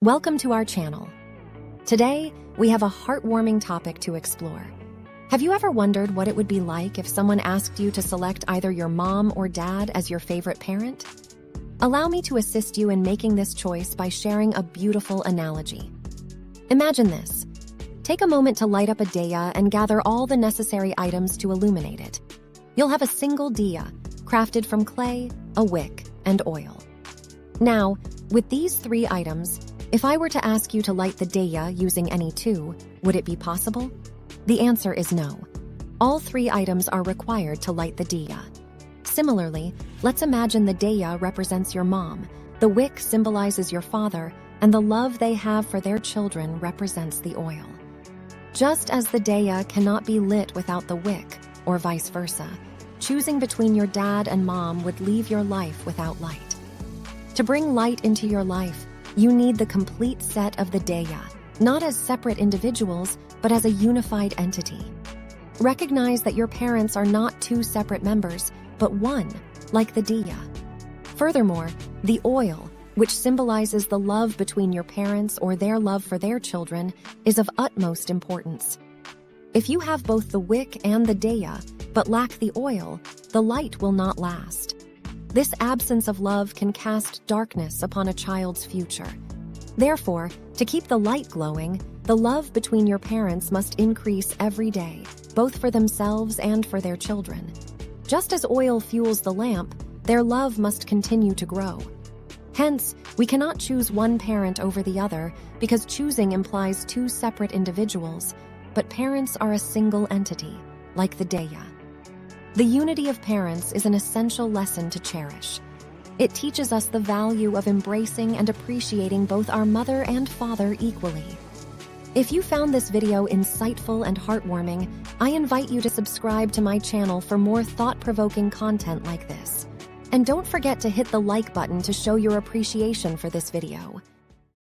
Welcome to our channel. Today, we have a heartwarming topic to explore. Have you ever wondered what it would be like if someone asked you to select either your mom or dad as your favorite parent? Allow me to assist you in making this choice by sharing a beautiful analogy. Imagine this. Take a moment to light up a diya and gather all the necessary items to illuminate it. You'll have a single diya, crafted from clay, a wick, and oil. Now, with these three items, if I were to ask you to light the diya using any two, would it be possible? The answer is no. All three items are required to light the diya. Similarly, let's imagine the diya represents your mom, the wick symbolizes your father, and the love they have for their children represents the oil. Just as the diya cannot be lit without the wick, or vice versa, choosing between your dad and mom would leave your life without light. To bring light into your life, you need the complete set of the diya, not as separate individuals, but as a unified entity. Recognize that your parents are not two separate members, but one, like the diya. Furthermore, the oil, which symbolizes the love between your parents or their love for their children, is of utmost importance. If you have both the wick and the diya, but lack the oil, the light will not last. This absence of love can cast darkness upon a child's future. Therefore, to keep the light glowing, the love between your parents must increase every day, both for themselves and for their children. Just as oil fuels the lamp, their love must continue to grow. Hence, we cannot choose one parent over the other because choosing implies two separate individuals, but parents are a single entity, like the diya. The unity of parents is an essential lesson to cherish. It teaches us the value of embracing and appreciating both our mother and father equally. If you found this video insightful and heartwarming, I invite you to subscribe to my channel for more thought-provoking content like this. And don't forget to hit the like button to show your appreciation for this video.